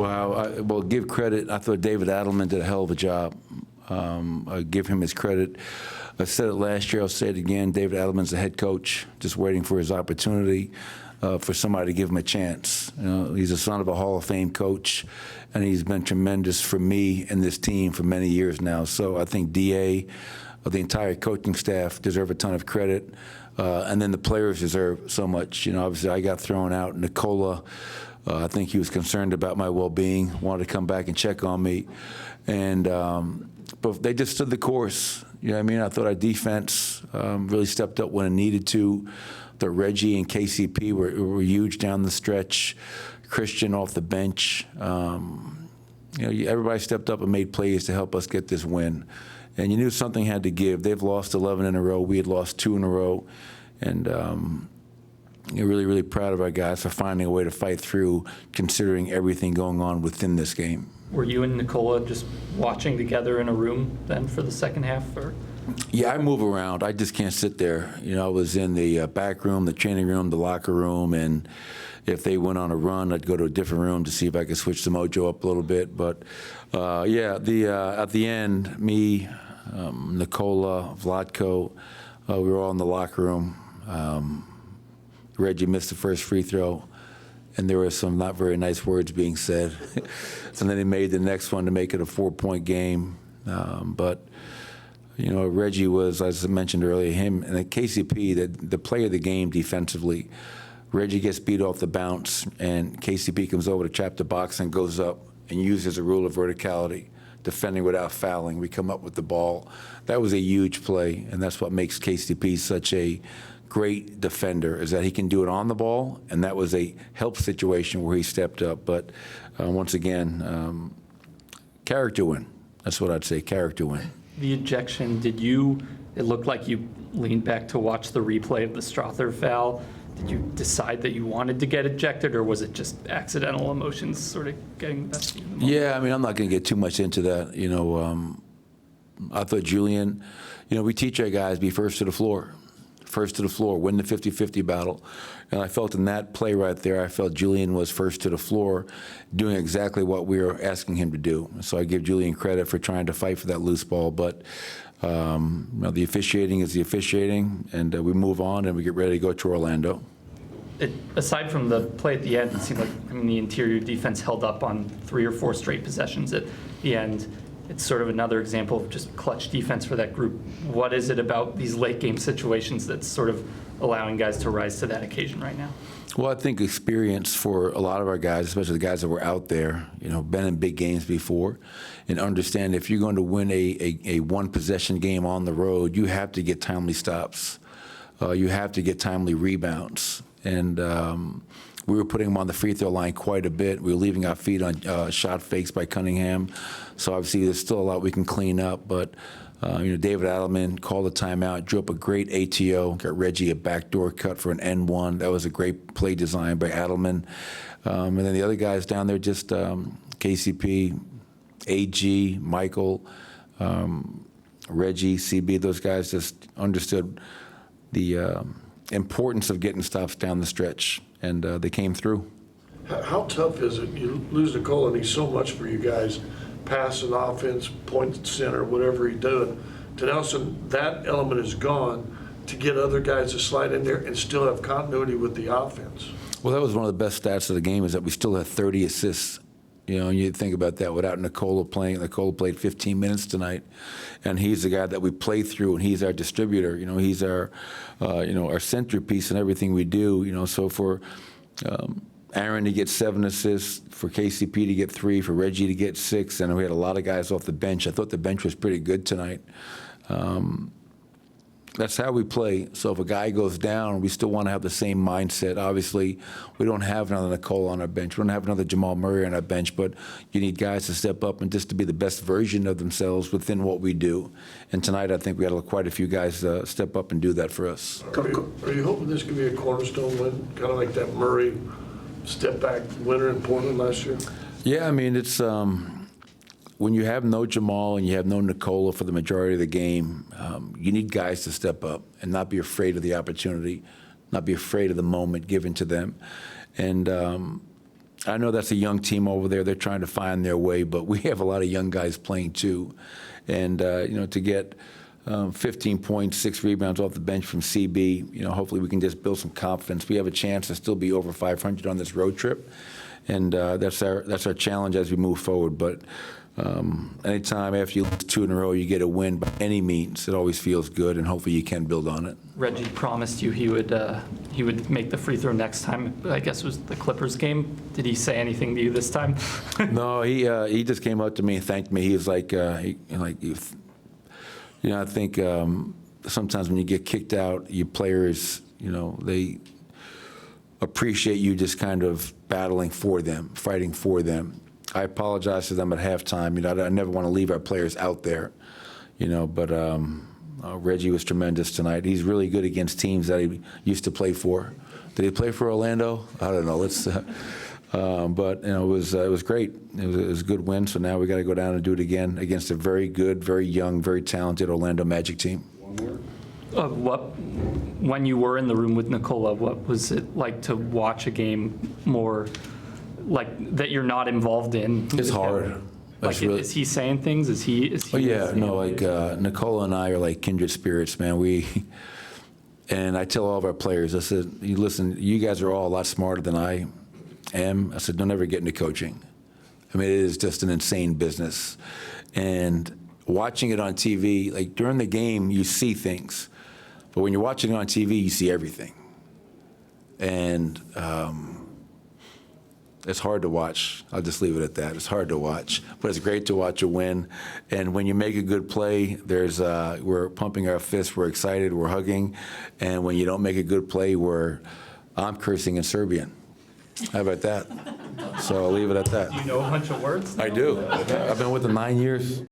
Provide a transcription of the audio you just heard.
Wow. Well, give credit. I thought David Adelman did a hell of a job. I give him his credit. I said it last year. I'll say it again. David Adelman's the head coach, just waiting for his opportunity, for somebody to give him a chance. You know, he's the son of a Hall of Fame coach, and he's been tremendous for me and this team for many years now. So I think DA, the entire coaching staff, deserve a ton of credit. And then the players deserve so much. You know, obviously I got thrown out. Nicola, I think he was concerned about my well-being, wanted to come back and check on me. And but they just stood the course. You know what I mean? I thought our defense really stepped up when it needed to. The Reggie and KCP were huge down the stretch. Christian off the bench. You know, everybody stepped up and made plays to help us get this win. And you knew something had to give. They've lost 11 in a row. We had lost 2 in a row. And you're really, really proud of our guys for finding a way to fight through, considering everything going on within this game. Were you and Nicola just watching together in a room then for the second half? Or? Yeah, I move around. I just can't sit there. You know, I was in the back room, the training room, the locker room, and if they went on a run, I'd go to a different room to see if I could switch the mojo up a little bit. But yeah, at the end, me, Nicola, Vlatko, we were all in the locker room. Reggie missed the first free throw, and there were some not very nice words being said. And then he made the next one to make it a 4-point game. But you know, Reggie was, as I mentioned earlier, him and KCP, the player of the game defensively. Reggie gets beat off the bounce, and KCP comes over to trap the box and goes up and uses a rule of verticality, defending without fouling. We come up with the ball. That was a huge play, and that's what makes KCP such a great defender, is that he can do it on the ball, and that was a help situation where he stepped up. But once again, character win. That's what I'd say, character win. The ejection, it looked like you leaned back to watch the replay of the Strother foul. Did you decide that you wanted to get ejected, or was it just accidental emotions sort of getting the best of you? Yeah, I mean, I'm not going to get too much into that. You know, I thought Julian, you know, we teach our guys be first to the floor, win the 50-50 battle. And I felt in that play right there, I felt Julian was first to the floor, doing exactly what we were asking him to do. So I give Julian credit for trying to fight for that loose ball. But you know, the officiating is the officiating, and we move on and we get ready to go to Orlando. Aside from the play at the end, it seemed like the interior defense held up on 3 or 4 straight possessions at the end. It's sort of another example of just clutch defense for that group. What is it about these late game situations that's sort of allowing guys to rise to that occasion right now? Well, I think experience for a lot of our guys, especially the guys that were out there, you know, been in big games before, and understand if you're going to win a one-possession game on the road, you have to get timely stops. You have to get timely rebounds. And we were putting them on the free throw line quite a bit. We were leaving our feet on shot fakes by Cunningham. So obviously there's still a lot we can clean up. But you know, David Adelman called a timeout, drew up a great ATO, got Reggie a backdoor cut for an N1. That was a great play design by Adelman. And then the other guys down there, just KCP, AG, Michael, Reggie, CB, those guys just understood the importance of getting stops down the stretch, and they came through. How tough is it? You lose Nicola, and he's so much for you guys, passing offense, point center, whatever he's doing. To Nelson, that element is gone, to get other guys to slide in there and still have continuity with the offense. Well, that was one of the best stats of the game, is that we still had 30 assists. You know, and you think about that without Nicola playing. Nicola played 15 minutes tonight, and he's the guy that we play through, and he's our distributor. You know, he's our, you know, our centerpiece in everything we do. You know, so for Aaron to get 7 assists, for KCP to get 3, for Reggie to get 6, and we had a lot of guys off the bench. I thought the bench was pretty good tonight. That's how we play. So if a guy goes down, we still want to have the same mindset. Obviously, we don't have another Nicole on our bench. We don't have another Jamal Murray on our bench, but you need guys to step up and just to be the best version of themselves within what we do. And tonight, I think we had quite a few guys step up and do that for us. Are you hoping this could be a Cornerstone win, kind of like that Murray step-back winner in Portland last year? Yeah, I mean, it's when you have no Jamal and you have no Nicola for the majority of the game, you need guys to step up and not be afraid of the opportunity, not be afraid of the moment given to them. And I know that's a young team over there. They're trying to find their way, but we have a lot of young guys playing too. And, to get 15 points, 6 rebounds off the bench from CB, hopefully we can just build some confidence. We have a chance to still be over 500 on this road trip. And that's our challenge as we move forward. But anytime after you lose 2 in a row, you get a win by any means, it always feels good, and hopefully you can build on it. Reggie promised you he would make the free throw next time. I guess it was the Clippers game. Did he say anything to you this time? No, he just came up to me and thanked me. He was like, I think sometimes when you get kicked out, your players, they appreciate you just kind of battling for them, fighting for them. I apologize to them at halftime. I never want to leave our players out there, but Reggie was tremendous tonight. He's really good against teams that he used to play for. Did he play for Orlando? I don't know. But it was great. It was a good win. So now we got to go down and do it again against a very good, very young, very talented Orlando Magic team. When you were in the room with Nikola, what was it like to watch a game more like that you're not involved in? It's hard. Like, is he saying things? Is he? Oh yeah, no. Like Nikola and I are like kindred spirits, man. And I tell all of our players, I said, listen, you guys are all a lot smarter than I am. I said, don't ever get into coaching. I mean, it is just an insane business. And watching it on TV, like during the game, you see things. But when you're watching it on TV, you see everything. And it's hard to watch. I'll just leave it at that. It's hard to watch. But it's great to watch a win. And when you make a good play, we're pumping our fists, we're excited, we're hugging. And when you don't make a good play, I'm cursing in Serbian. How about that? So I'll leave it at that. Do you know a bunch of words? I do. I've been with them 9 years.